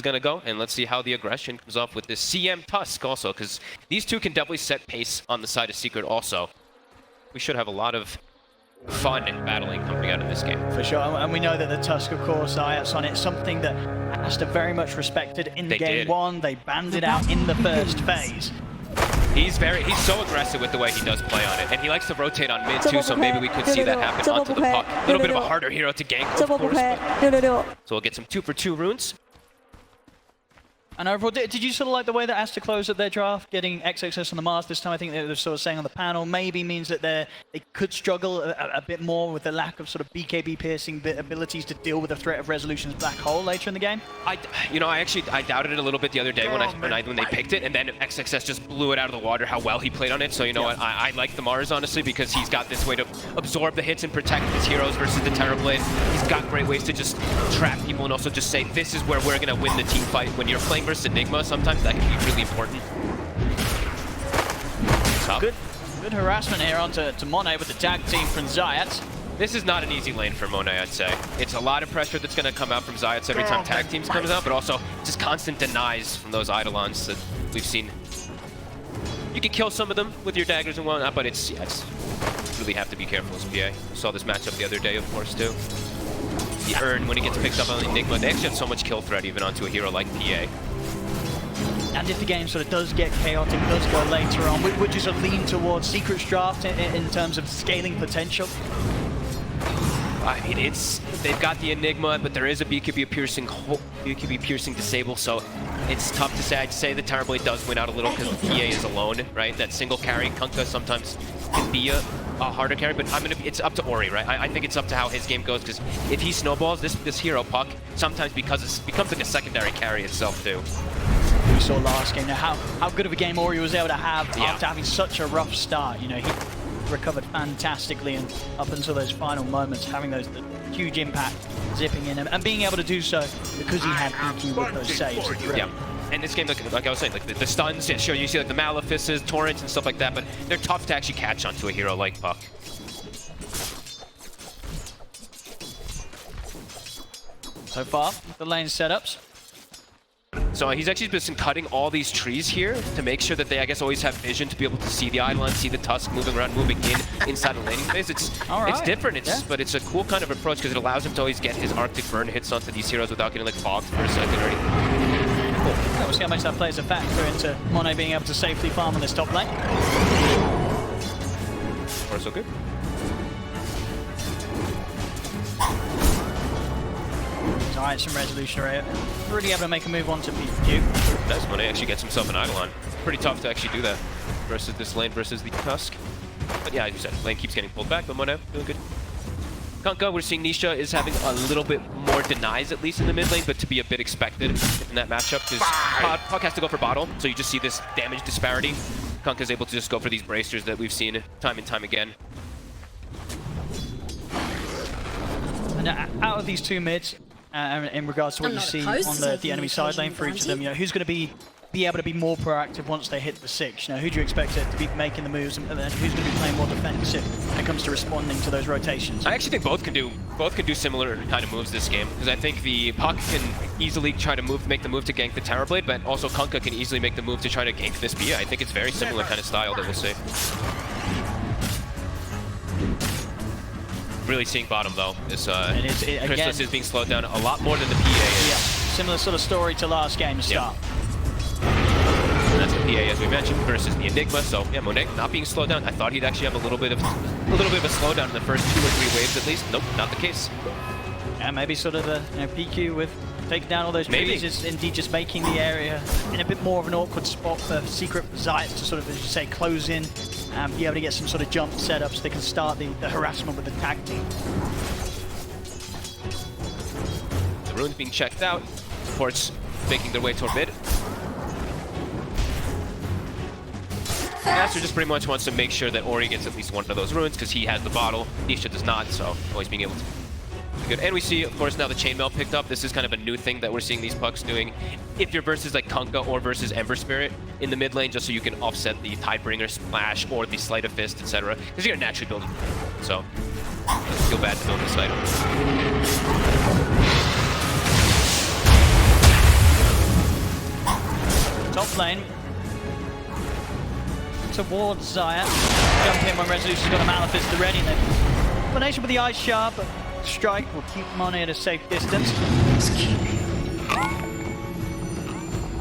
is going to go, and let's see how the aggression comes off with this CM Tusk also, because these two can definitely set pace on the side of Secret also. We should have a lot of fun and battling coming out of this game. For sure, and we know that the Tusk, of course, Zayat's on it, something that Aster very much respected in game one. They banned it out in the first phase. He's so aggressive with the way he does play on it, and he likes to rotate on mid too, so maybe we could see that happen onto the puck. A little bit of a harder hero to gank, of course, so we'll get some 2-for-2 runes. And overall, did you sort of like the way that Aster closed at their draft, getting XXS on the Mars this time? I think they were sort of saying on the panel, maybe means that they could struggle a bit more with the lack of sort of BKB piercing abilities to deal with the threat of Resolution's black hole later in the game. I doubted it a little bit the other day when they picked it, and then XXS just blew it out of the water how well he played on it. So you know what, I like the Mars honestly because he's got this way to absorb the hits and protect his heroes versus the Terrorblade. He's got great ways to just trap people and also just say this is where we're gonna win the team fight. When you're playing versus Enigma, sometimes that can be really important. Good harassment here onto Monet with the tag team from Zayat. This is not an easy lane for Monet, I'd say. It's a lot of pressure that's going to come out from Zayat every time tag teams comes out, but also just constant denies from those Eidolons that we've seen. You can kill some of them with your daggers and whatnot, but it's really have to be careful as PA. We saw this matchup the other day, of course, too. The Urn, when he gets picked up on Enigma, they actually have so much kill threat even onto a hero like PA. And if the game sort of does get chaotic, does go later on, would you sort of lean towards Secret's draft in terms of scaling potential? I mean, they've got the Enigma, but there is a BKB piercing disable, so it's tough to say. I'd say the Terrorblade does win out a little because the PA is alone, right? That single carry, Kunkka sometimes can be a harder carry, but it's up to Ori, right? I think it's up to how his game goes, because if he snowballs, this hero puck sometimes becomes like a secondary carry itself too. We saw last game. Now, how good of a game Ori was able to have after having such a rough start. You know, he recovered fantastically, and up until those final moments, having the huge impact zipping in him and being able to do so because he had EQ with those saves. Yeah. And this game, like I was saying, like the stuns, yeah, sure, you see like the Malefices, Torrents, and stuff like that, but they're tough to actually catch onto a hero like Puck. So far, the lane setups. So he's actually been cutting all these trees here to make sure that they, I guess, always have vision to be able to see the Eidolon, see the Tusk moving around, moving inside the laning phase. It's different, but it's a cool kind of approach because it allows him to always get his Arctic Burn hits onto these heroes without getting like fogged for a second or anything. Cool. We'll see how much that plays a factor into Monet being able to safely farm on this top lane. So far, so good. Alright, some resolution area. Really able to make a move onto PQ. That's Monet actually gets himself an Eidolon. Pretty tough to actually do that versus this lane versus the Tusk. But yeah, as you said, lane keeps getting pulled back, but Monet doing good. Kunkka, we're seeing Nisha is having a little bit more denies, at least in the mid lane, but to be a bit expected in that matchup, because Puck has to go for bottle, so you just see this damage disparity. Kunkka's able to just go for these bracers that we've seen time and time again. And out of these two mids, in regards to what you see on the enemy side lane for each of them, you know, who's going to be able to be more proactive once they hit the 6? You know, who do you expect to be making the moves, and then who's going to be playing more defensive when it comes to responding to those rotations? I actually think both can do similar kind of moves this game, because I think the Puck can easily try to make the move to gank the Terrorblade, but also Kunkka can easily make the move to try to gank this Bia. I think it's very similar kind of style that we'll see. Really seeing bottom though. This Christmas is being slowed down a lot more than the PA is. Yeah, similar sort of story to last game's start. And that's the PA as we mentioned versus the Enigma. So yeah, Monet not being slowed down. I thought he'd actually have a little bit of a slowdown in the first 2 or 3 waves at least. Nope, not the case. Yeah, maybe sort of a PQ with taking down all those trees is indeed just making the area in a bit more of an awkward spot for Secret Zayat to sort of, as you say, close in and be able to get some sort of jump setup so they can start the harassment with the tag team. The runes being checked out, supports making their way toward mid. Aster just pretty much wants to make sure that Ori gets at least one of those runes because he has the bottle, Nisha does not, so always being able to. Good. And we see, of course, now the chainmail picked up. This is kind of a new thing that we're seeing these Pucks doing. If you're versus like Kunkka or versus Ember Spirit in the mid lane, just so you can offset the Tidebringer splash or the Sleight of Fist, etc. Because you're naturally building. So, doesn't feel bad to build this item. top lane. Towards Zaya. Jump in when Resolution's got a Malefice to ready. Combination with the Ice Shard, but Strike will keep Monet at a safe distance.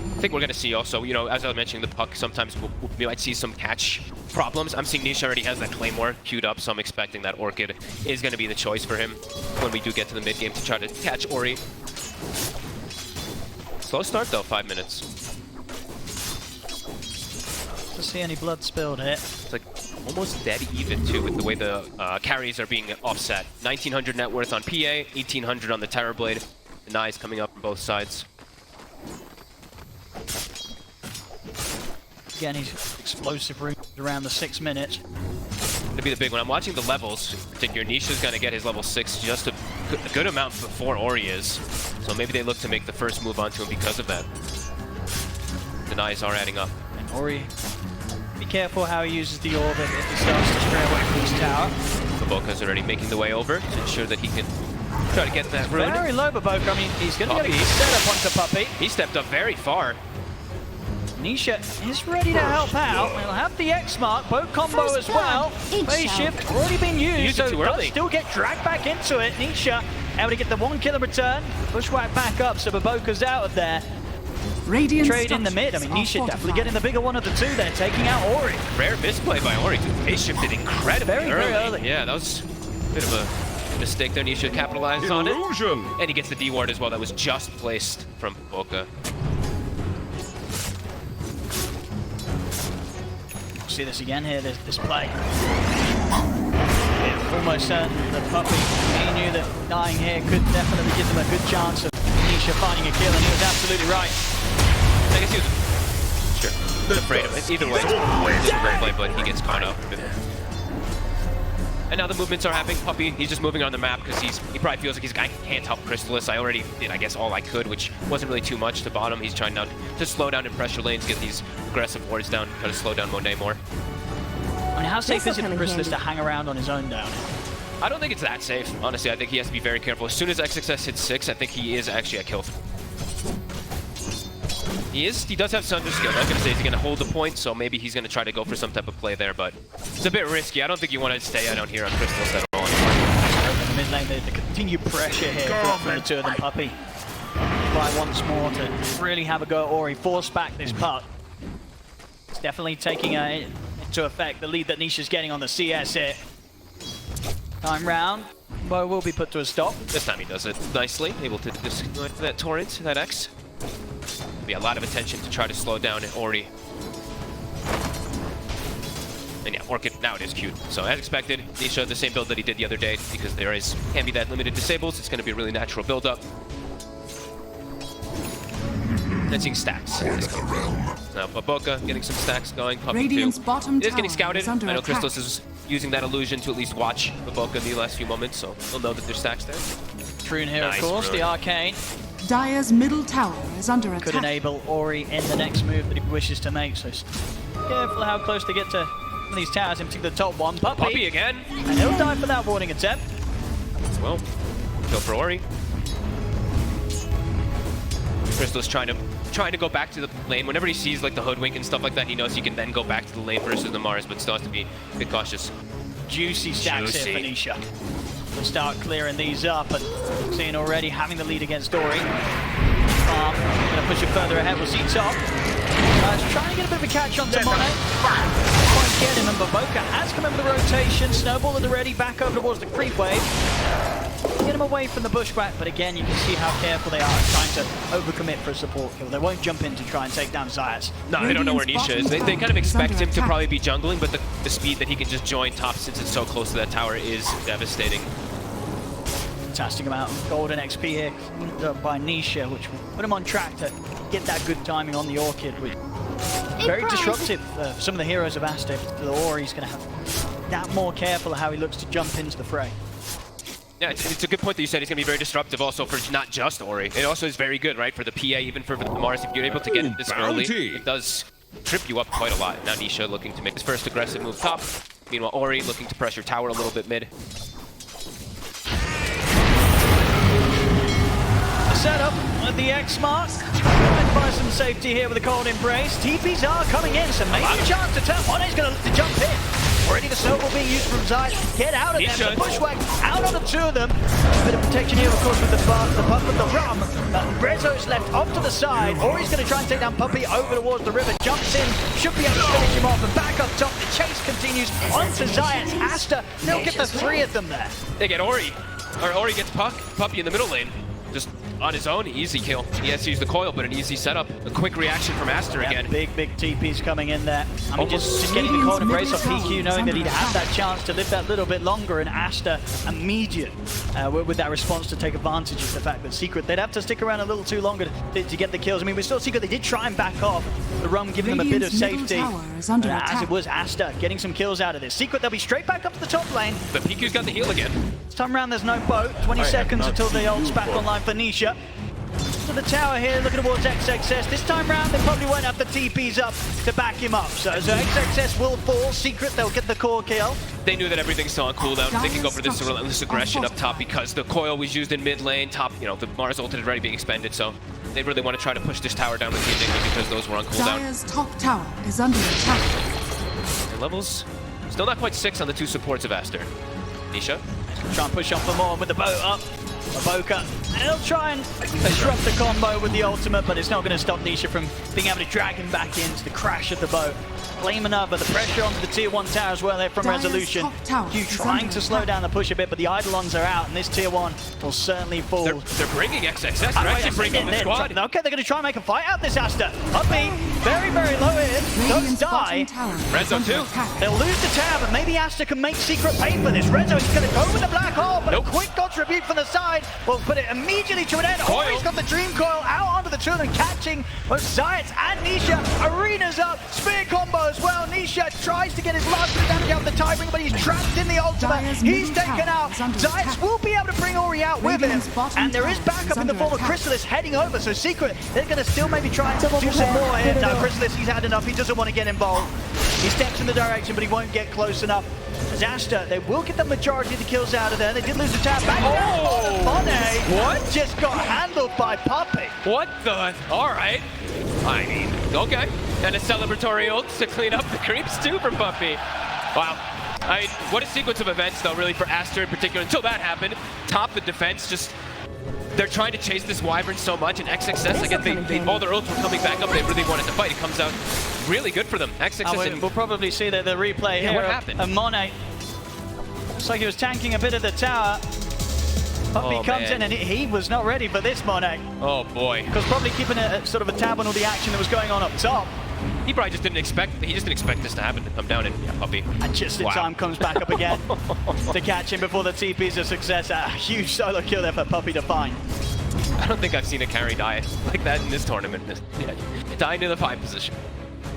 I think we're going to see also, you know, as I was mentioning, the puck, sometimes we might see some catch problems. I'm seeing Nisha already has that Claymore queued up, so I'm expecting that Orchid is going to be the choice for him when we do get to the mid-game to try to catch Ori. Slow start though, 5 minutes. To see any blood spilled here. It's like almost dead even too with the way the carries are being offset. 1900 net worth on PA, 1800 on the Terrorblade. The Nye's coming up from both sides. Again, he's explosive route around the 6 minutes. To be the big one. I'm watching the levels. In particular, Nisha's going to get his level 6 just a good amount before Ori is. So maybe they look to make the first move onto him because of that. The Nye's are adding up. And Ori, be careful how he uses the orb if he starts to stray away from his tower. Baboka's already making the way over to ensure that he can try to get that rune. Very low, Baboka. I mean, he's going to get a setup onto Puppey. He stepped up very far. Nisha is ready to help out. We'll have the X mark, both combo as well. Phase shift already been used, so does still get dragged back into it. Nisha able to get the 1 kill in return. Bushwhack back up, so Baboka's out of there. Trade in the mid. I mean, Nisha definitely getting the bigger one of the two there, taking out Ori. Rare misplay by Ori. Phase shifted incredibly early. Yeah, that was a bit of a mistake there. Nisha capitalized on it. And he gets the D ward as well. That was just placed from Baboka. See this again here, this play. Almost certain that Puppey, he knew that dying here could definitely give them a good chance of Nisha finding a kill, and he was absolutely right. I guess he was afraid of it. Either way, it's a great play, but he gets caught up. And now the movements are happening. Puppey, he's just moving on the map because he probably feels like I can't help Crystallis. I already did, I guess, all I could, which wasn't really too much to bottom. He's trying now to slow down in pressure lanes, get these aggressive wards down, try to slow down Monet more. I mean, how safe is it for Crystallis to hang around on his own down? I don't think it's that safe, honestly. I think he has to be very careful. As soon as XXS hits 6, I think he is actually a kill. He does have Sunder skill. I was going to say he's going to hold the point, so maybe he's going to try to go for some type of play there, but it's a bit risky. I don't think you want to stay down here on Crystals at all. In the mid lane, the continued pressure here from the two of them. Puppey try once more to really have a go at Ori, force back this puck. It's definitely taking into effect the lead that Nisha's getting on the CS here. Time round, Bo will be put to a stop. This time he does it nicely, able to disconnect that torrent, that X. Be a lot of attention to try to slow down Ori. And yeah, Orchid now it is queued. So as expected, Nisha the same build that he did the other day because there can't be that limited disables. It's going to be a really natural build up. And seeing stacks. Now Baboka getting some stacks going. Puppey too. It is getting scouted. I know Crystallis is using that illusion to at least watch Baboka in the last few moments, so they'll know that there's stacks there. Rune here, nice, of course, the arcane. Dire's middle tower is under attack. Could enable Ori in the next move that he wishes to make, so careful how close they get to some of these towers, in particular the top one. Puppey again! And he'll die for that warning attempt. Well, go for Ori. Crystal's trying to go back to the lane. Whenever he sees like the hoodwink and stuff like that, he knows he can then go back to the lane versus the Mars, but still has to be a bit cautious. Juicy stacks here for Nisha. We'll start clearing these up, and seeing already having the lead against Ori. Gonna push it further ahead. We'll see top. Trying to get a bit of a catch onto Monet. Quite get him, and Baboka has come over the rotation. Snowball at the ready, back over towards the creep wave. Get him away from the bushwhack, but again, you can see how careful they are trying to overcommit for a support kill. They won't jump in to try and take down Zayas. No, they don't know where Nisha is. They kind of expect him to probably be jungling, but the speed that he can just join top since it's so close to that tower is devastating. Fantastic amount of golden XP here by Nisha, which will put him on track to get that good timing on the Orchid. Very disruptive for some of the heroes of Aster. The Ori's going to have that more careful of how he looks to jump into the fray. Yeah, it's a good point that you said. He's going to be very disruptive also for not just Ori. It also is very good, right, for the PA, even for the Mars. If you're able to get it this early, it does trip you up quite a lot. Now Nisha looking to make his first aggressive move top. Meanwhile, Ori looking to pressure tower a little bit mid. The setup at the X mark, by some safety here with a cold embrace. TPs are coming in, so maybe a chance to turn. Monet's going to look to jump in. Already the snowball being used from Zayat. Get out of there. The bushwhack out on the two of them. A bit of protection here, of course, with the puff of the rum. Rezo's left off to the side. Ori's going to try and take down Puppey over towards the river. Jumps in, should be able to finish him off. And back up top, the chase continues onto Zayat. Aster, they'll get the three of them there. They get Ori. Or Ori gets Puppey in the middle lane. Just on his own, easy kill. He has to use the coil, but an easy setup. A quick reaction from Aster again. Big TPs coming in there. I mean, just getting the cold embrace off PQ, knowing that he'd have that chance to live that little bit longer, and Aster immediate with that response to take advantage of the fact that Secret, they'd have to stick around a little too longer to get the kills. I mean, we saw Secret, they did try and back off. The rum giving them a bit of safety. As it was Aster getting some kills out of this. Secret, they'll be straight back up to the top lane. But PQ's got the heal again. This time around, there's no boat. 20 seconds until the ult's back online for Nisha. To the tower here, looking towards XXS. This time round, they probably won't have the TPs up to back him up. So XXS will fall. Secret, they'll get the core kill. They knew that everything's still on cooldown. They can go for this relentless aggression up top because the coil was used in mid lane. Top, you know, the Mars ult is already being expended, so they really want to try to push this tower down with the Enigma because those were on cooldown. Dire's top tower is under attack. Their levels still not quite 6 on the two supports of Aster. Nisha. Try and push on for more with the boat up. Maboka, and he'll try and disrupt the combo with the ultimate, but it's not going to stop Nisha from being able to drag him back into the crash of the boat. Blame enough, but the pressure onto the tier 1 tower as well there from Resolution. Hugh trying to slow down the push a bit, but the Eidolons are out, and this tier 1 will certainly fall. They're bringing XXS. They're actually bringing the squad. Okay, they're going to try and make a fight out this Aster. Puppey, very low in. Does die. Rezo too. They'll lose the tower, but maybe Aster can make Secret pay for this. Rezo is going to go with the black hole, but a quick dodge rebuke from the side will put it immediately to an end. Oh, he's got the Dream Coil out onto the two of them, catching both Zayat and Nisha. Arena's up. Spear combo as well. Nisha tries to get his last bit of damage out of the Tiebreaker, but he's trapped in the ultimate. He's taken out. Zayat will be able to bring Ori out with him. And there is backup in the form of Chrysalis heading over. So Secret, they're going to still maybe try and do some more here. No, Chrysalis, he's had enough. He doesn't want to get involved. He steps in the direction, but he won't get close enough. As Aster, they will get the majority of the kills out of there. They did lose the tab back. Monet, what? Just got handled by Puppey. What the? All right. I mean, okay. And a celebratory ult to clean up the creeps too from Puppey. Wow. I mean, what a sequence of events though, really, for Aster in particular. Until that happened, top the defense just. They're trying to chase this Wyvern so much, and XXS, again, all their ults were coming back up. They really wanted to fight. It comes out really good for them. XXS. We'll probably see the replay here. What happened? Monet. Looks like he was tanking a bit of the tower. Puppey comes in, and he was not ready for this, Monet. Oh boy. Because probably keeping a sort of a tab on all the action that was going on up top. He probably just didn't expect. He just didn't expect this to happen, to come down and Puppey. And just in time comes back up again to catch him before the TP's a success. A huge solo kill there for Puppey to find. I don't think I've seen a carry die like that in this tournament. Dying to the 5 position.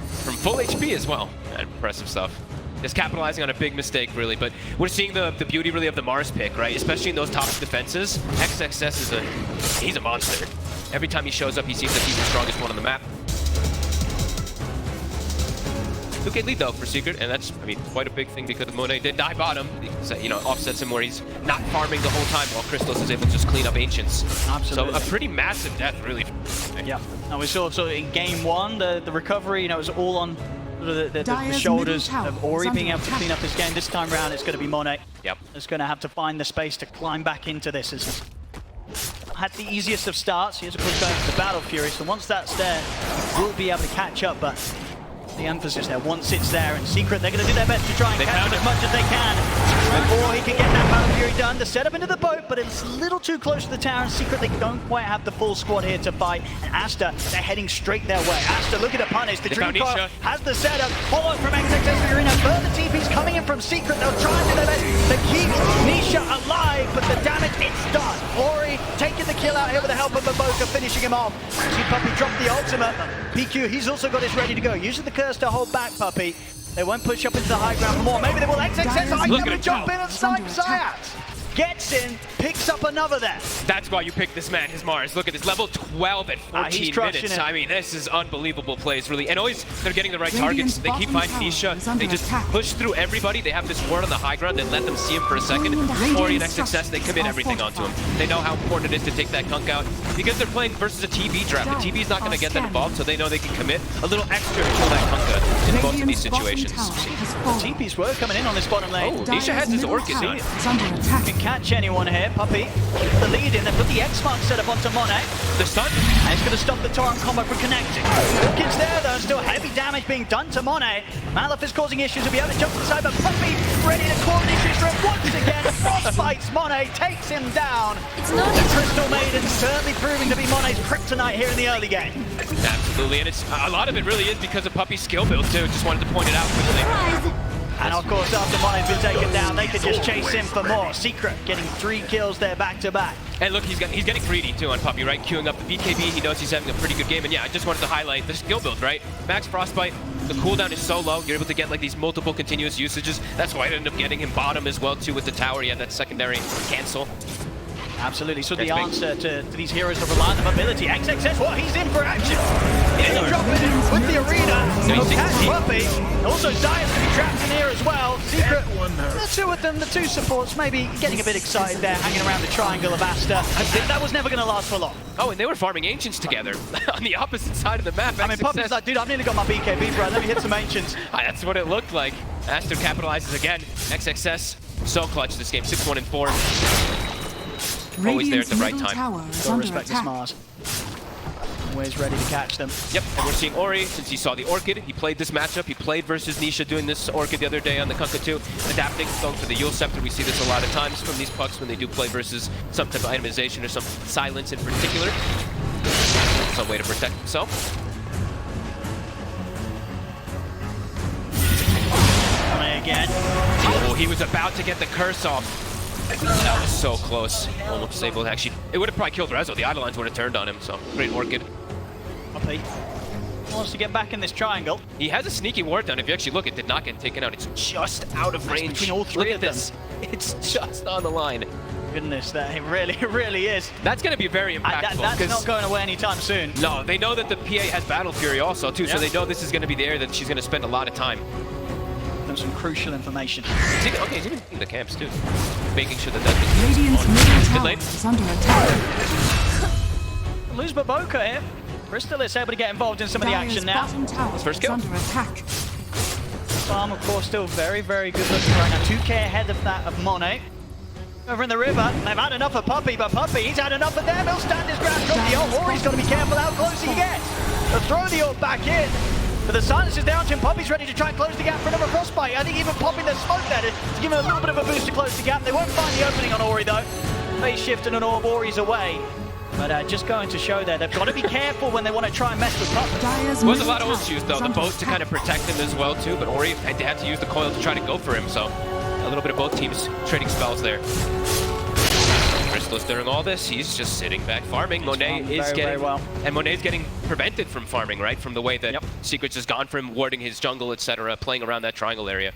From full HP as well. Impressive stuff. Just capitalizing on a big mistake, really. But we're seeing the beauty, really, of the Mars pick, right? Especially in those top defenses. XXS he's a monster. Every time he shows up, he seems like he's the strongest one on the map. 2K lead though for Secret, and that's, I mean, quite a big thing because Monet did die bottom. So, you know, offsets him where he's not farming the whole time while Crystal is able to just clean up Ancients. Absolutely. So a pretty massive death, really. Yeah. And we saw so in game 1, the recovery, you know, it was all on the shoulders of Ori being able to clean up this game. This time around, it's going to be Monet. Yep. It's going to have to find the space to climb back into this. As had the easiest of starts. Here's of course going for the Battle Fury. So once that's there, we'll be able to catch up. But the emphasis there, once it's there, and Secret, they're going to do their best to try and catch it as much as they can before he can get that Battle Fury done. The setup into the boat, but it's a little too close to the tower, and Secret, they don't quite have the full squad here to fight. And Aster, they're heading straight their way. Aster looking to punish. The Dream Coil has the setup, followed from XXS Arena. Further TPs coming in from Secret. They'll try and do their best to keep Nisha alive, but the damage, it's done. Ori taking the kill out here with the help of Maboka, finishing him off. See Puppey drop the ultimate. PQ, he's also got his ready to go. Using the curse to hold back Puppey. They won't push up into the high ground for more. Maybe they will. XXS are going to jump in and snipe Zayat. gets in, picks up another there. That's why you picked this man, his Mars. Look at this, level 12 at 14 minutes. It. I mean, this is unbelievable plays, really. And always, they're getting the right targets. They keep finding Nisha. They just push through everybody. They have this ward on the high ground and let them see him for a second. Ori and XXS, they commit everything onto him. They know how important it is to take that Kunkka out because they're playing versus a TB draft. The TB is not going to get them involved, so they know they can commit a little extra to kill that Kunkka in both of these situations. The TPs were coming in on this bottom lane. Oh, Nisha has his Orchid done. Can catch anyone here. Puppey, the lead in. They put the X-Mark setup onto Monet. The stun. And it's going to stop the Torrent combo from connecting. Orchid's there though, still heavy damage being done to Monet. Malif is causing issues, will be able to jump to the side, but Puppey ready to cause issues for him once again. Frostbites Monet, takes him down. The Crystal Maiden certainly proving to be Monet's kryptonite here in the early game. Absolutely, and it's a lot of it really is because of Puppey's skill build too. Just wanted to point it out quickly. And of course, after Monet's been taken down, they could just chase him for more. Secret getting 3 kills there back to back. And look, he's getting greedy too on Puppey, right? Queuing up the BKB, he knows he's having a pretty good game. And yeah, I just wanted to highlight the skill build, right? Max Frostbite, the cooldown is so low, you're able to get like these multiple continuous usages. That's why I ended up getting him bottom as well too with the tower. He had that secondary cancel. Absolutely, so the answer to these heroes that rely on the mobility. XXS, well, he's in for action. He's dropping in with the arena. He'll catch Puppey. Also, Zion's going to be trapped in here as well. Secret, the two of them, the two supports, maybe getting a bit excited there, hanging around the triangle of Aster. That was never going to last for long. Oh, and they were farming Ancients together on the opposite side of the map. I mean, Puppey's like, dude, I've nearly got my BKB, bro. Let me hit some Ancients. That's what it looked like. Aster capitalizes again. XXS, so clutch this game, 6-1 and 4. Always there at the right time. Don't respect the Mars. Always ready to catch them. Yep, and we're seeing Ori, since he saw the Orchid, he played this matchup, he played versus Nisha doing this Orchid the other day on the Kunkka 2, adapting, going for the Yule Scepter. We see this a lot of times from these pucks when they do play versus some type of itemization or some silence in particular. Some way to protect himself. Again. Oh, he was about to get the curse off. That was so close. Almost disabled. Actually, it would have probably killed Rezo. The Eidolons would have turned on him, so great Orchid. Puppey wants to get back in this triangle. He has a sneaky ward down. If you actually look, it did not get taken out. It's just out of range. Between all three look at this. It's just on the line. Goodness, that it really is. That's going to be very impactful. That's not going away anytime soon. No, they know that the PA has Battle Fury also, too, so they know this is going to be the area that she's going to spend a lot of time. Some crucial information. He's even in the camps too, making sure that Radiant's middle tower is under attack. Lose Baboka here. Crystal is able to get involved in some of the action now. First kill. Under attack. Farm, of course, still very good looking right now. 2k ahead of that of Monet. Over in the river, they've had enough of Puppey, but Puppey, he's had enough of them. He'll stand his ground, drop the ult. Ori's got to be careful how close he gets. They'll throw the ult back in. But the silence is down to him. Puppey's ready to try and close the gap for another Frostbite. I think even popping the smoke there to give him a little bit of a boost to close the gap. They won't find the opening on Ori though. Phase shift and an orb, Ori's away. But just going to show there, they've got to be careful when they want to try and mess with Puppey. There was a lot of ult used though. The boat to kind of protect him as well too. But Ori had to use the coil to try to go for him. So a little bit of both teams trading spells there. Crystalus during all this, he's just sitting back farming. Monet is getting well. And Monet's getting prevented from farming, right? From the way that Secret's just gone for him, warding his jungle, etc., playing around that triangle area.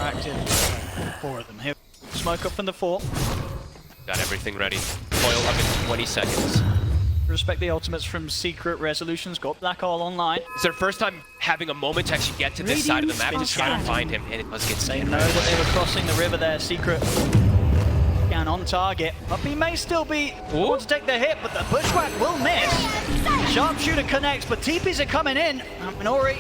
Active. 4 of them here. Smoke up from the 4. Got everything ready. Coil up in 20 seconds. Respect the ultimates from Secret Resolutions. Got Black Hole online. It's their first time having a moment to actually get to this side of the map to try to find him, and it must get They scanned. know that they were crossing the river there. Secret down on target. Puppey may still be able to take the hit, but the bushwhack will miss. Sharpshooter connects, but TPs are coming in. And Ori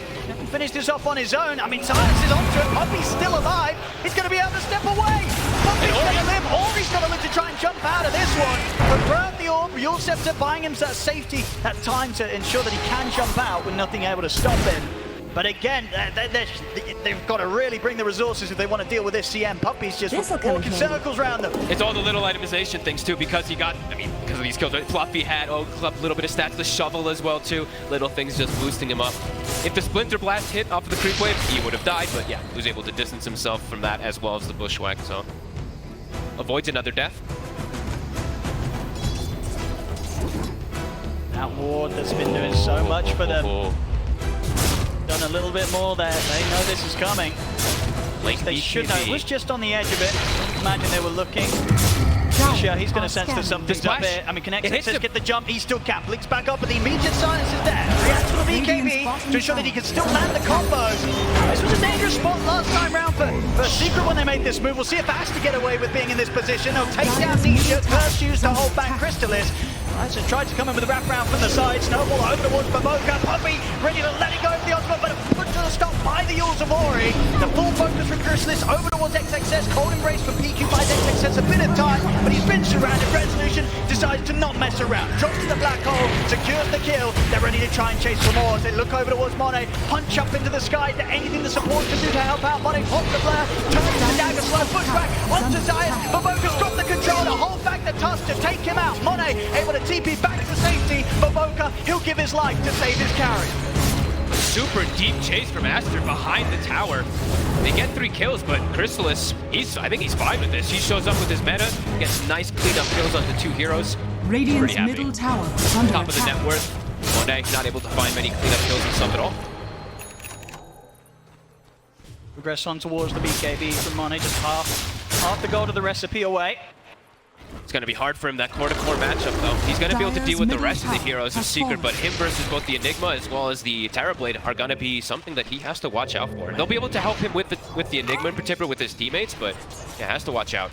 finished this off on his own. I mean, Silence is onto it. Puppey's still alive. He's going to be able to step away. Puppey's going to live. Ori's going to live to try and jump out of this one. But burn the orb. Yule Scepter buying him that safety, that time to ensure that he can jump out with nothing able to stop him. But again, they've got to really bring the resources if they want to deal with this CM. Puppey's just walking circles around them. It's all the little itemization things too, because he got, I mean, because of these kills, right? Fluffy hat, a little bit of stats, the shovel as well too. Little things just boosting him up. If the Splinter Blast hit off of the creep wave, he would have died, but yeah, he was able to distance himself from that as well as the bushwhack, so avoids another death. That ward that's been doing so much for them. done a little bit more there. They know this is coming. Late They should know. It was just on the edge of it. Imagine they were looking. Sure, he's going to sense that something's up here. I mean, connects, says get the jump. He still can't. Blinks back up, but the immediate silence is there. Reacts to the BKB to ensure that he can still land the combos. This was a dangerous spot last time round for Secret when they made this move. We'll see if Aster get away with being in this position. They'll take down Nisha. Curse used to hold back Crystalis. Aster tried to come in with a wraparound from the side. Snowball over towards Baboka. Puppy ready to let it go for the ultimate, but put to the stop by the Yules of Ori. The full focus from Crystalis over towards XXS. Cold embrace from PQ buys XXS a bit of time, but he's been surrounded. Resolution decides to not mess around. Drops to the black hole, secures the kill. They're ready to try and chase for more as they look over towards Monet. Punch up into the sky. Is there anything the support can do to help out? Monet pops the flare, turns the dagger, slow pushback onto Zayas. Baboka's got the control to hold back the Tusk to take him out. Monet able to TP back to safety. Baboka, he'll give his life to save his carry. Super deep chase from Aster behind the tower. They get 3 kills, but Crystalis, I think he's fine with this. He shows up with his meta, gets nice cleanup kills onto 2 heroes. Radiant's middle tower is under Top of the attack. net worth. Monet not able to find many cleanup kills himself at all. Progress on towards the BKB from Monet, just half the gold of the recipe away. It's going to be hard for him, that core-to-core matchup, though. He's going to be able to deal with the rest of the heroes of Secret, but him versus both the Enigma as well as the Terrorblade are going to be something that he has to watch out for. They'll be able to help him with the Enigma in particular with his teammates, but yeah, has to watch out.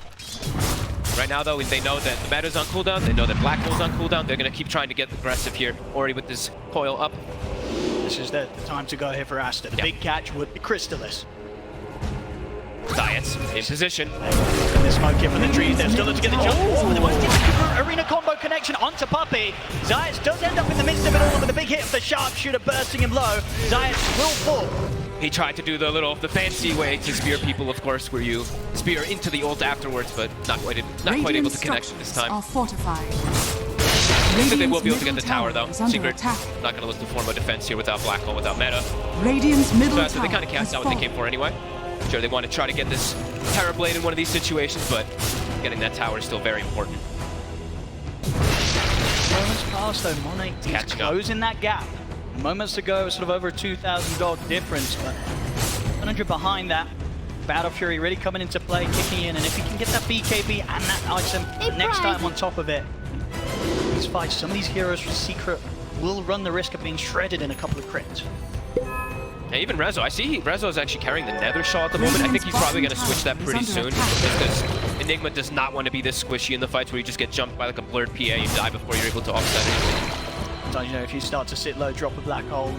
Right now, though, they know that the meta's on cooldown. They know that Black Hole's on cooldown. They're going to keep trying to get aggressive here. Ori with this coil up. This is the time to go here for Aster. The big catch would be Crystalis. Diets in position. The smoke here from the trees. They're still to get the jump. Oh, there was the arena combo connection onto Puppy. Zayas does end up in the midst of it all with a big hit of the sharpshooter bursting him low. Zayas will fall. He tried to do the fancy way to spear people, of course, where you spear into the ult afterwards, but not quite able to connect this time. Are fortified. So they will be able to get the tower, though. Secret not going to look to form a defense here without Black Hole, without meta. Radiant's middle So they kind of cast out what they came for anyway. Sure, they want to try to get this Terrorblade in one of these situations, but getting that tower is still very important. Moments past though, Monet is closing that gap. Moments ago, sort of over a 2,000 gold difference, but 100 behind that. Battle Fury really coming into play, kicking in, and if he can get that BKB and that item next time on top of it, these fights, some of these heroes from Secret will run the risk of being shredded in a couple of crits. Yeah, even Rezo. I see Rezo is actually carrying the Nether Shaw at the moment. I think he's probably going to switch that pretty soon because Enigma does not want to be this squishy in the fights where you just get jumped by like a blurred PA and die before you're able to offset it. So, you know, if you start to sit low, drop a black hole,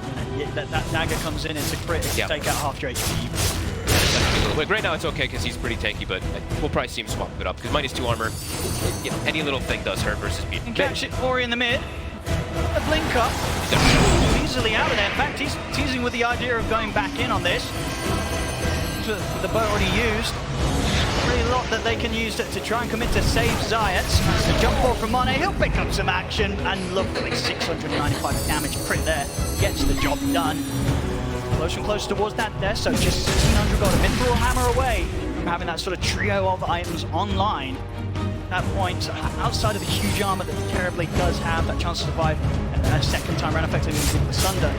that dagger comes in, it's a crit, it can take out half your HP. But right now it's okay because he's pretty tanky, but we'll probably see him swap it up because -2 armor. Any little thing does hurt versus beat. And catch it, Ori in the mid. A blink up. Easily out of there. In fact, he's teasing with the idea of going back in on this. With the bow already used. Really a lot that they can use to try and commit to save Zayas. The jump ball from Monet. He'll pick up some action. And look, like 695 damage crit there. Gets the job done. Closer and closer towards that there. So just 1,600 gold. A mithril hammer away from having that sort of trio of items online. That point, outside of the huge armor that the Terrorblade does have, that chance to survive a second time around effectively with the Sunder.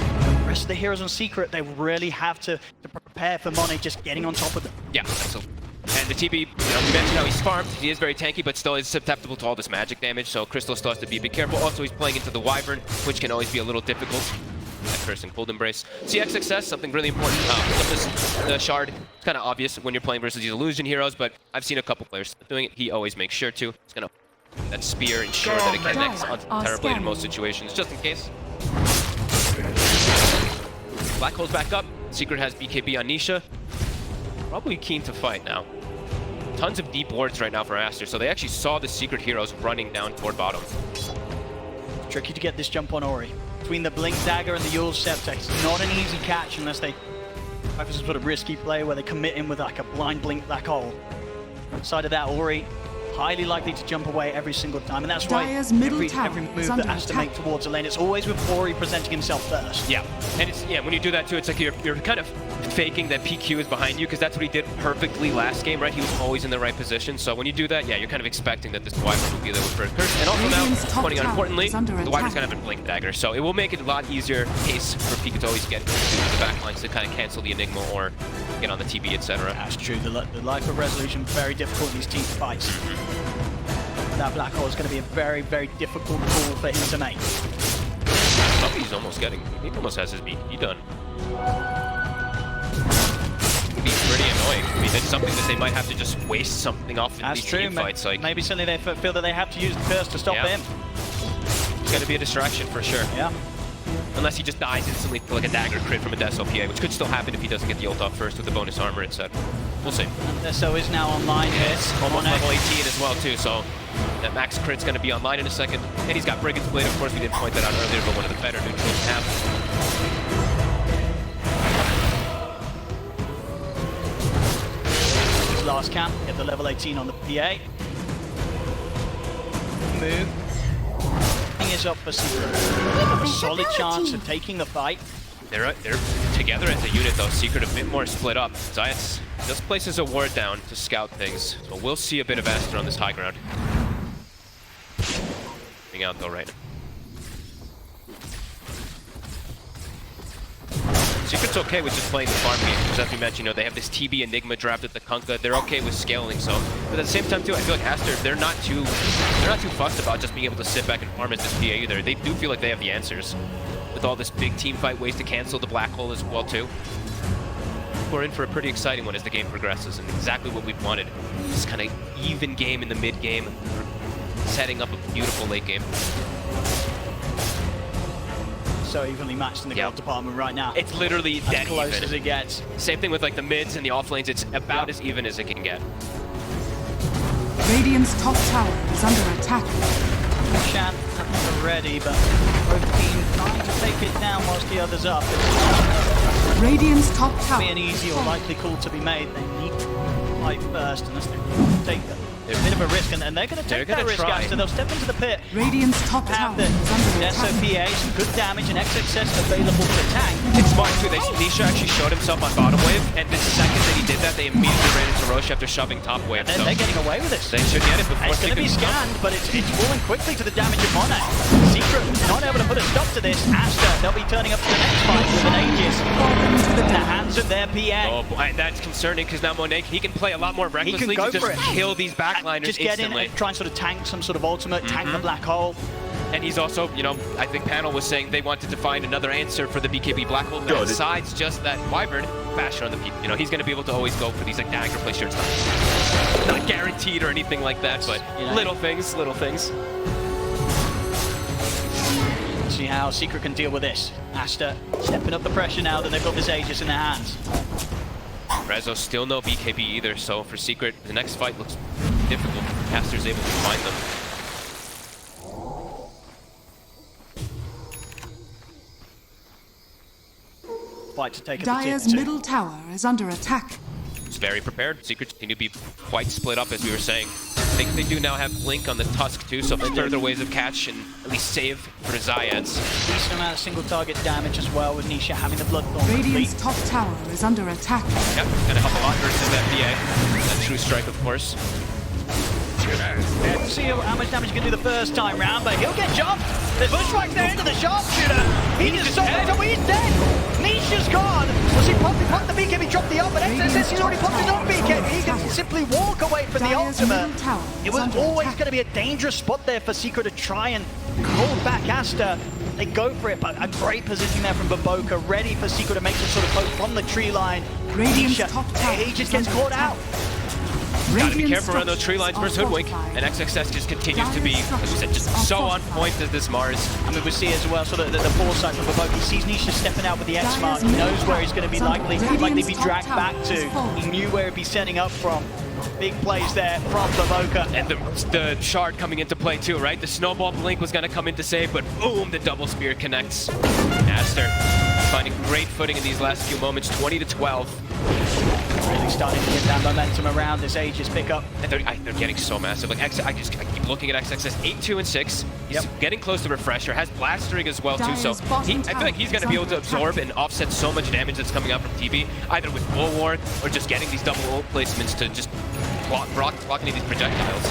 The rest of the heroes on Secret, they really have to prepare for Monet just getting on top of them. Yeah, absolutely. And the TB, we mentioned how he's farmed. He is very tanky, but still is susceptible to all this magic damage, so Crystal still has to be a bit careful. Also, he's playing into the Wyvern, which can always be a little difficult. That cursing Cold Embrace. CXXS, something really important. The Shard, it's kind of obvious when you're playing versus these illusion heroes, but I've seen a couple players doing it. He always makes sure to. He's going to that spear ensure that it connects onto Terrorblade in most situations, just in case. Black Hole's back up. Secret has BKB on Nisha. Probably keen to fight now. Tons of deep wards right now for Aster, so they actually saw the Secret heroes running down toward bottom. Tricky to get this jump on Ori. Between the Blink Dagger and the Yule's Scepter, it's not an easy catch unless they have some sort of risky play where they commit in with like a blind Blink Black Hole. Outside of that, Ori highly likely to jump away every single time, and that's why every move that has to make towards a lane, it's always with Ori presenting himself first. Yeah, and it's when you do that too, it's like you're kind of faking that PQ is behind you, because that's what he did perfectly last game, right? He was always in the right position. So when you do that, yeah, you're kind of expecting that this Wyvern will be there with first curse. And also now, pointing out importantly, the Wyvern's gonna have a blink dagger. So it will make it a lot easier case for PQ to always get into the backlines to kind of cancel the Enigma or get on the TB, etc. That's true. The life of resolution, very difficult in these team fights. That black hole is going to be a very, very difficult call for him to make. Oh, he's almost getting, he almost has his BKB done. It'd be pretty annoying. I mean, it's something that they might have to just waste something off in these team fights. Like, maybe suddenly they feel that they have to use the curse to stop him. It's going to be a distraction for sure. Yeah. Unless he just dies instantly for like a dagger crit from a DSLPA, which could still happen if he doesn't get the ult off first with the bonus armor, etc. We'll see. So is now online here. Almost level 18 as well too, so that max crit's going to be online in a second. And he's got Brigand's Blade, of course we didn't point that out earlier, but one of the better neutrals to have. His last camp, get the level 18 on the PA. Move. Is up for Secret. They have a solid chance of taking the fight. They're together as a unit though. Secret a bit more split up. Zayas just places a ward down to scout things. So we'll see a bit of Aster on this high ground. Coming out though right now. Secret's okay with just playing the farm game, because as we mentioned, they have this TB Enigma draft at the Kunkka. They're okay with scaling, so. But at the same time too, I feel like Aster, they're not too fussed about just being able to sit back and farm as this PA either. They do feel like they have the answers. With all this big team fight ways to cancel the black hole as well too. We're in for a pretty exciting one as the game progresses, and exactly what we've wanted. This kind of even game in the mid game, setting up a beautiful late game. So evenly matched in the gold department right now. It's literally dead close even as it gets. Same thing with like the mids and the off lanes. It's about as even as it can get. Radiant's top tower is under attack. Shan ready, but both teams trying to take it down whilst the others up. Radiant's top tower. Be an easy or likely call to be made. They need to fight first, unless they take a bit of a risk, and they're going to take that risk, guys. So they'll step into the pit. Radiant's top tower the is under attack. SOPA, some good damage and XXS available to tank. It's smart too. Nisha actually showed himself on bottom wave, and the second that he did that, they immediately ran into Roche after shoving top wave. And they're getting away with this. They should get it before it's going to be scanned, but it's falling quickly to the damage of Monet. Secret not able to put a stop to this. Aster, they'll be turning up to the next fight with an Aegis. In the hands of their PA. Oh boy, that's concerning, because now Monet, he can play a lot more recklessly to just kill these backliners just get instantly. in and try and sort of tank some sort of ultimate, tank the black hole. And he's also, I think Panel was saying they wanted to find another answer for the BKB black hole besides just that Wyvern basher on the peak. He's going to be able to always go for these like dagger play shirts. Not guaranteed or anything like that, but little things. See how Secret can deal with this. Aster stepping up the pressure now that they've got this Aegis in their hands. Rezo still no BKB either, so for Secret, the next fight looks difficult. Aster's able to find them. Fight to take it. Dire's middle tower is under attack. It's very prepared. Secret continue to be quite split up, as we were saying. I think they do now have Blink on the Tusk too, so further ways of catch and at least save for Zayas. Decent amount of single target damage as well, with Nisha having the Bloodthorn. Radiant's top tower is under attack. Yep, gonna help a lot versus that PA. That True Strike, of course. Let's see how much damage he can do the first time round, but he'll get jumped. There's Bushwhack's there into the sharpshooter. He just saw it, he's dead. Nisha's gone. Was he popped the BKB, dropped the ult, but XSS, he's already popped his own BKB. He can simply walk away from the ultimate. It was always going to be a dangerous spot there for Secret to try and call back Aster. They go for it, but a great position there from Baboka, ready for Secret to make some sort of poke from the tree line. Nisha, he just gets caught out. Gotta be careful around those tree lines versus Hoodwink, and XXS just continues to be, as we said, just so on point as this Mars. I mean, we see as well, sort of the foresight from Baboka. He sees Nisha stepping out with the X mark. He knows where he's going to be likely be dragged back to. He knew where he'd be setting up from. Big plays there from Baboka. And the shard coming into play too, right? The snowball blink was going to come in to save, but boom, the double spear connects. Aster finding great footing in these last few moments, 20-12. Really starting to get that momentum around this Aegis pickup. And they're getting so massive. Like I keep looking at XXS, 8-2 and 6. He's getting close to refresher. Has blastering as well too. So I feel like he's going to be able to absorb and offset so much damage that's coming out from TB, either with Bulwark or just getting these double ult placements to just blocking these projectiles.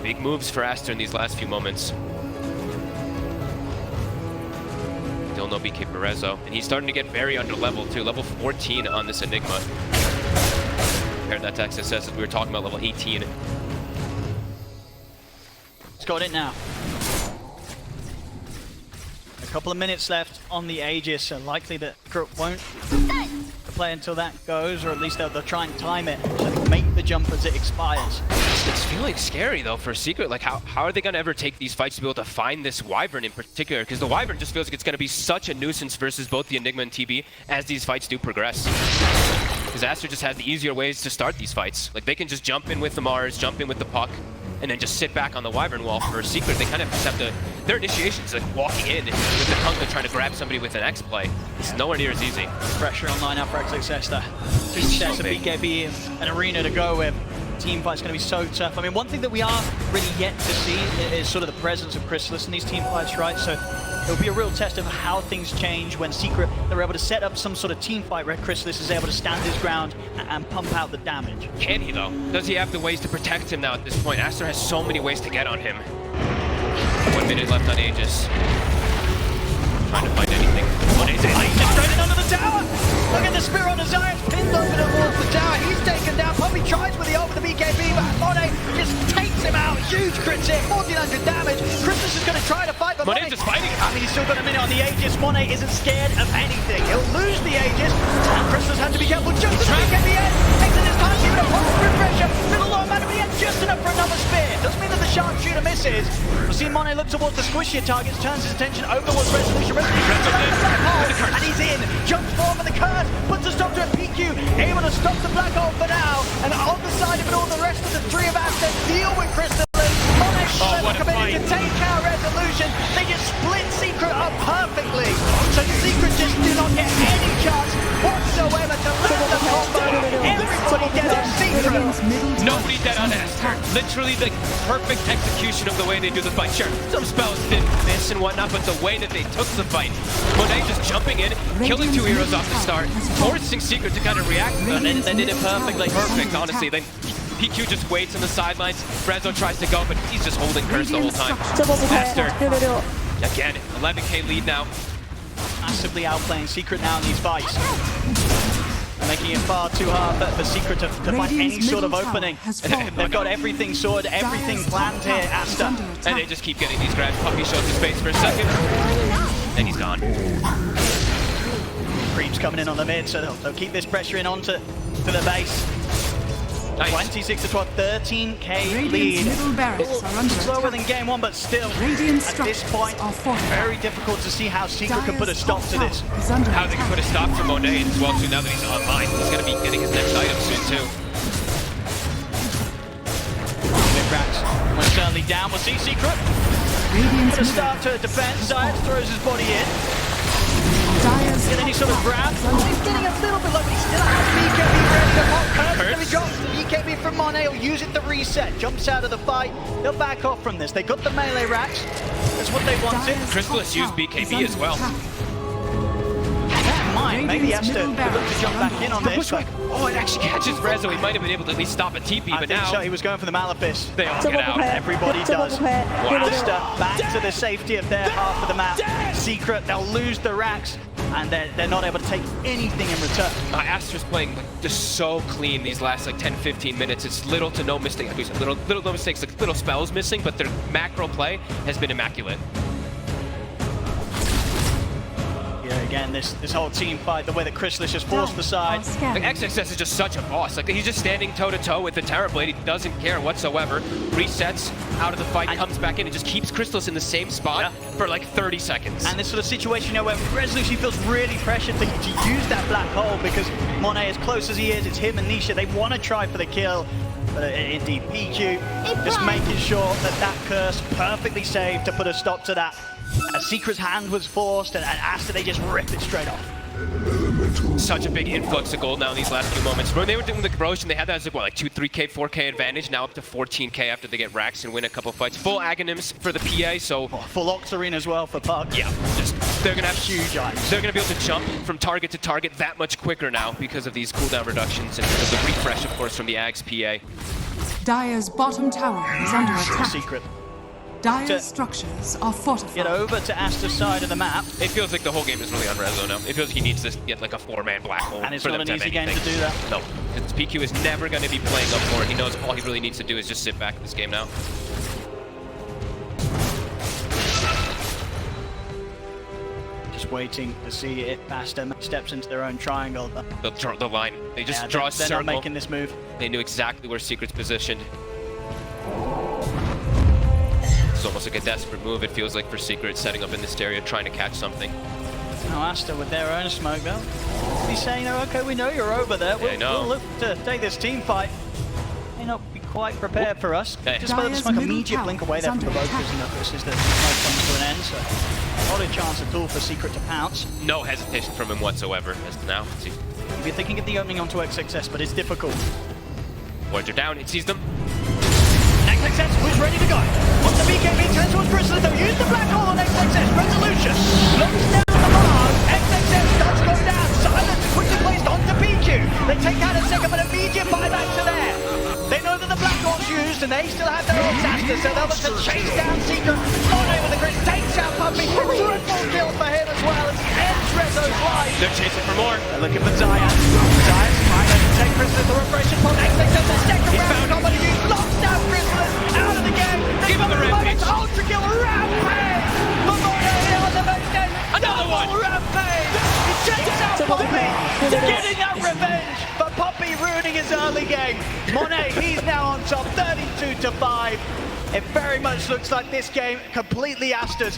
Big moves for Aster in these last few moments. Still no BK Perezzo, and he's starting to get very under level too. Level 14 on this Enigma. Compared that to XSS as we were talking about, level 18. He's got it now. A couple of minutes left on the Aegis, so likely that Crook won't play until that goes, or at least they'll try and time it so they can make the jump as it expires. It's feeling scary though for Secret. Like how are they going to ever take these fights to be able to find this Wyvern in particular? Because the Wyvern just feels like it's going to be such a nuisance versus both the Enigma and TB as these fights do progress. Because Aster just has the easier ways to start these fights. Like they can just jump in with the Mars, jump in with the Puck, and then just sit back on the Wyvern wall. For Secret, they kind of just have to, their initiation is like walking in with the Kunkka trying to grab somebody with an X play. It's nowhere near as easy. Pressure online now for XXS there. Two sets of BKB, an arena to go with. Team fight's going to be so tough. I mean, one thing that we are really yet to see is sort of the presence of Chrysalis in these team fights, right? So it'll be a real test of how things change when Secret, they're able to set up some sort of team fight where Chrysalis is able to stand his ground and pump out the damage. Can he though? Does he have the ways to protect him now at this point? Aster has so many ways to get on him. 1 minute left on Aegis. Trying to find anything. Monet's in. He's straight in under the tower! Look at the Spear on Desire, pinned over towards the tower. He's taken down. Poppy tries with the ult with the BKB, but Monet just takes him out. Huge crits here, 1400 damage. Chrysalis is going to try to fight, but Monet's just fighting. I mean, he's still got a minute on the Aegis. Monet isn't scared of anything. He'll lose the Aegis, and Chrysalis has to be careful just as the BKB ends. Exit his time, even a pop refresher. Little low amount of the end, just enough for another spear. Doesn't mean that the sharpshooter misses. We'll see Monet look towards the squishier targets, turns his attention over towards Resolution. And he's in, jumps forward for the curse, puts a stop to a PQ, able to stop the black hole for now, and on the side of it all, the rest of the three of Aster deal with Chrysalis. Monet committed to take out Resolution. They just split Secret up perfectly, so Secret just do not get any chance whatsoever to land the combo. Everybody dead on Secret. Nobody dead on Aster. Literally the perfect execution of the way they do the fight. Sure, some spells didn't miss and whatnot, but the way that they took the fight. Monet just jumping in, killing two heroes off the start, forcing Secret to kind of react. And they did it perfectly. Perfect, honestly. Then PQ just waits on the sidelines. Frezzo tries to go, but he's just holding Curse the whole time. Aster, again, 11k lead now. Massively outplaying Secret now in these fights. Making it far too hard for Secret to find any sort of opening. They've got everything sorted, everything planned here, Aster. And they just keep getting these grabs. Puppy shows his face for a second. And he's gone. Creeps coming in on the mid, so they'll keep this pressure in onto the base. Nice. 26 to 12, 13k lead. Slower than game one, but still, at this point, very difficult to see how Secret can put a stop to this. How they can put a stop to Monet as well, too, now that he's online. He's going to be getting his next item soon, too. Mid-Rax almost certainly down. We'll see Secret. Put a start to defense. Dive throws his body in. Get any sort of grab. He's getting a little bit low, but he still has BKB ready to pop. Curse drops the BKB from Monet. He'll use it to reset. Jumps out of the fight. They'll back off from this. They got the melee racks. That's what they wanted. Chrysalis used BKB as well. Maybe Aster could look to jump back in on this. Oh, it actually catches Rezzo. He might have been able to at least stop a TP, but now... So he was going for the Malefice. They all get out. Everybody does. Aster back to the safety of their half of the map. Secret, they'll lose the racks, and they're not able to take anything in return. Aster's playing just so clean these last 10-15 minutes. It's little to no mistake. Little no mistakes, little spells missing, but their macro play has been immaculate. Again, this whole team fight, the way that Chrysalis just forced the side. XXS is just such a boss. He's just standing toe-to-toe with the Terrorblade. He doesn't care whatsoever. Resets out of the fight, comes back in, and just keeps Chrysalis in the same spot for 30 seconds. And this sort of situation where Resolution feels really pressured to use that black hole because Monet, as close as he is, it's him and Nisha. They want to try for the kill. But indeed, PQ just making sure that curse perfectly saved to put a stop to that. As Secret's hand was forced, and Aster, they just rip it straight off. such a big influx of gold now in these last few moments. When they were doing the Roche, and they had that as like, what, like 2, 3K, 4K advantage, now up to 14K after they get racks and win a couple fights. Full Aghanims for the PA, so... Full Oxarine as well for Puck. Yeah, just, they're gonna have huge eyes. They're gonna be able to jump from target to target that much quicker now because of these cooldown reductions and because of the refresh, of course, from the Aghs PA. Dire's bottom tower is under attack. Secret. Dire's structures are fortified. Get over to Aster's side of the map. It feels like the whole game is really on Rezo now. It feels like he needs to get like a 4-man black hole. And it's for not them an to have easy game to anything. do that. No, because PQ is never going to be playing up for it. He knows all he really needs to do is just sit back in this game now. Just waiting to see if Aster steps into their own triangle. They'll draw the line. They just draw a circle. They're not making this move. They knew exactly where Secret's positioned. It's almost like a desperate move, it feels like, for Secret, setting up in this area, trying to catch something. Now Aster with their own smoke though. He's saying, oh, okay, we know you're over there. We'll look to take this team fight. May not be quite prepared for us. Just whether the smoke immediate blink away there from the Vokers and this is the smoke comes to an end, so not a chance at all for Secret to pounce. No hesitation from him whatsoever as of now. You'd be thinking of the opening onto XXS, but it's difficult. Wards are down, it sees them. XXS was ready to go. On the BKB, turns towards Crystal, they'll use the black hole on XXS. Resolution looks down the mark. XXS does go down. Silence quickly placed onto PQ. They take out a second, but immediate buybacks are there. They know that the black hole's used, and they still have their own Aster, so they'll look to chase down Secret. Monet with the Chris takes out Puppy. Triple kill for him as well as he ends Rezo's life. They're chasing for more. They're looking for Zaya. Zaya's trying to take Crystal the refreshing from XXS. The second round, nobody used. Locks down Crystal. Out of the game. Give him the rampage. Ultra kill rampage. Monet on the main stage. Another one. Rampage. He takes out Poppy. Getting that revenge. But Poppy ruining his early game. Monet, he's now on top, 32-5. It very much looks like this game completely Aster's.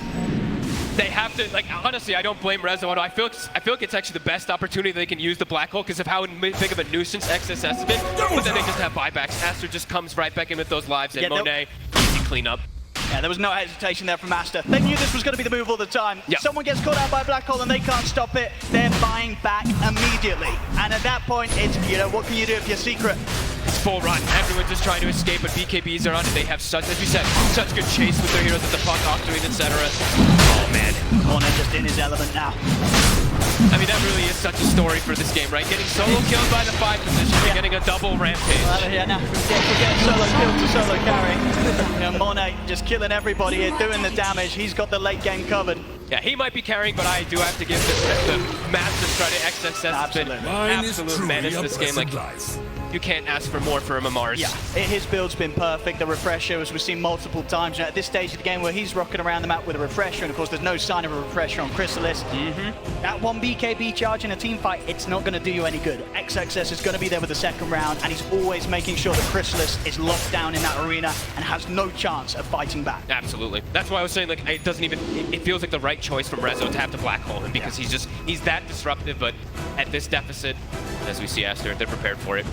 They have to, like, honestly, I don't blame Rezo. I feel like it's actually the best opportunity they can use the black hole because of how big of a nuisance XSS has been. But then they just have buybacks. Aster just comes right back in with those lives, and Monet, easy cleanup. Yeah, there was no hesitation there from Aster. They knew this was going to be the move all the time. Yep. Someone gets caught out by a black hole and they can't stop it. They're buying back immediately. And at that point, it's, you know, what can you do if you're Secret? It's full run. Everyone's just trying to escape, but BKBs are on it. They have such, as you said, such good chase with their heroes at the Puck, Octarine, etc. Oh, man. Monet just in his element now. I mean, that really is such a story for this game, right? Getting solo killed by the 5 position and getting a double rampage. Yeah, now we're getting solo kill to solo carry. You know, Monet just killing everybody here, doing the damage. He's got the late game covered. Yeah, he might be carrying, but I do have to give the massive credit. XSS has been absolute menace this game. Like, you can't ask for more for him, Mars. Yeah, his build's been perfect. The refresher, as we've seen multiple times, you know, at this stage of the game where he's rocking around the map with a refresher, and of course there's no sign of a refresher on Chrysalis. That one BKB charge in a team fight, it's not going to do you any good. XXS is going to be there with the second round, and he's always making sure that Chrysalis is locked down in that arena and has no chance of fighting back. Absolutely. That's why I was saying, like, it doesn't even, it feels like the right choice from Rezo to have to black hole him because he's that disruptive, but at this deficit, as we see Aster, they're prepared for it.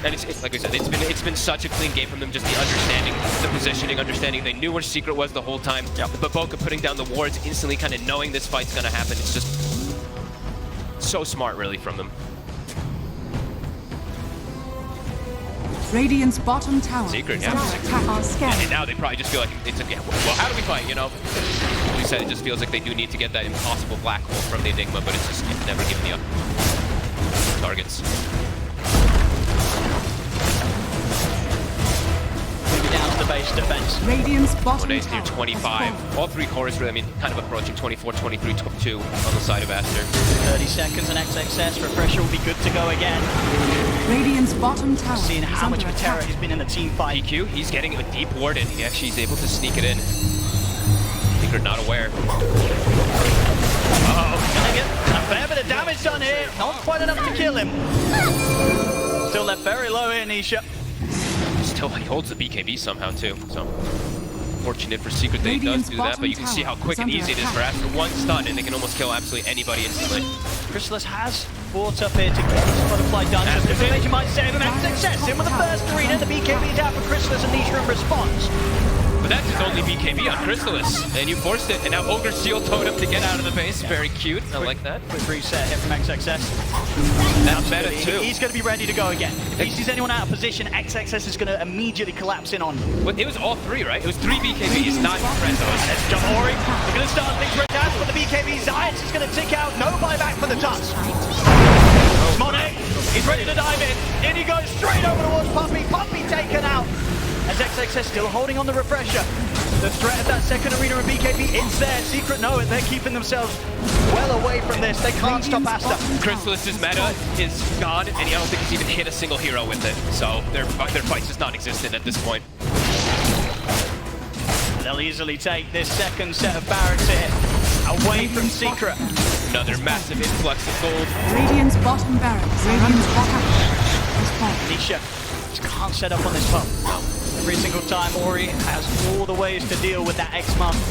And it's like we said, it's been such a clean game from them, just the understanding, the positioning, understanding. They knew where Secret was the whole time. But Boca putting down the wards, instantly kind of knowing this fight's going to happen. It's just so smart, really, from them. Radiant's bottom tower. Secret, is under attack. And now they probably just feel like, it's okay, well, how do we fight, you know? As we said, it just feels like they do need to get that impossible black hole from the Enigma, but it's never given the targets. Down to the base defense. Radiant's bottom Monet's near 25. All 3 cores really, I mean, kind of approaching 24, 23, 22 on the side of Aster. 30 seconds and XXS. Refresher will be good to go again. Radiant's bottom tower. Seeing how much of a terror he's been in the team fight. PQ, he's getting a deep ward in. He actually is able to sneak it in. Secret not aware. Gonna get a fair bit of damage done here. Not quite enough to kill him. Still left very low here, Nisha. Still, he holds the BKB somehow too, so fortunate for Secret that he does do that, but you can see how quick and easy it is for Aster. One stun and they can almost kill absolutely anybody instantly. Chrysalis has fought up here to get his butterfly done. Just a major might save him. XXS in with the first arena. The BKB is out for Chrysalis and Nisha in response. But that's his only BKB on Chrysalis, and you forced it, and now Ogre Seal Totem to get out of the base. Very cute. I like that. Quick reset here from XXS. That's meta too. He's going to be ready to go again. If he sees anyone out of position, XXS is going to immediately collapse in on them. But it was all three, right? It was 3 BKBs, not Renzo's. Let's jump Ori. They're going to start things right now, but the BKB Zayas is going to tick out. No buyback for the Tusk. Monet, he's ready to dive in. In he goes straight over towards Puppey. Puppey taken out. As XXS still holding on the refresher. The threat of that second arena of BKB, it's there. Secret know it. They're keeping themselves well away from this. They can't stop Aster. Chrysalis' meta is gone, and I don't think he's even hit a single hero with it. So their fight's just non-existent at this point. They'll easily take this second set of barracks here. Away from Secret. Another massive influx of gold. Radiant's bottom barracks. Radiant's bottom is falling. Nisha just can't set up on this pump. Every single time Ori has all the ways to deal with that X-Month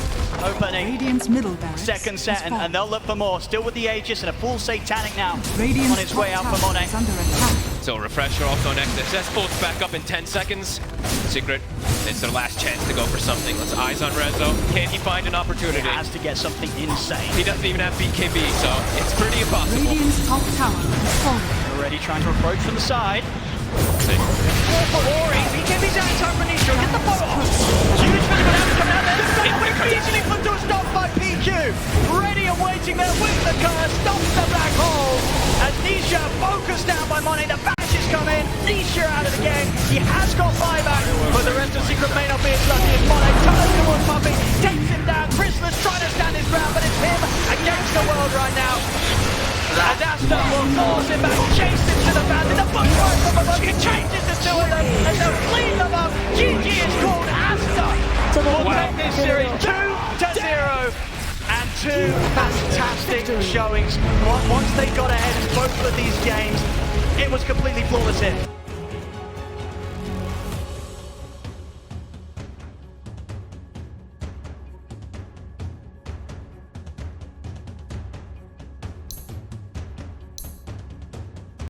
opening. Radiant's middle barracks. Second set, and they'll look for more. Still with the Aegis and a full Satanic now. Radiant's on its way out for Monet. is under attack. So refresher also on XXS, ults back up in 10 seconds. Secret, it's their last chance to go for something. Let's eyes on Renzo. Can he find an opportunity? He has to get something insane. He doesn't even have BKB, so it's pretty impossible. Radiant's top tower is falling. Already trying to approach from the side. See. Oh, for Ori, BKB's out in time for Nisha. Get the photo off. Huge physical damage coming out there. The stop quickly easily put to a stop by PQ. Ready and waiting there with the curse. Stops the black hole. As Nisha focused down by Monet. The bashes come in. Nisha out of the game. He has got buyback, but the rest of Secret may not be as lucky as Monet. Turns towards Puppey. Takes him down. Chrysalis trying to stand his ground, but it's him against the world right now. As Aster will force him back, chase him to the boundary. The foot right from above, he changes the two of them, and they'll clean them up. GG is called Aster. We'll take this series 2-0, and 2 fantastic showings. Once they got ahead in both of these games, it was completely flawless here.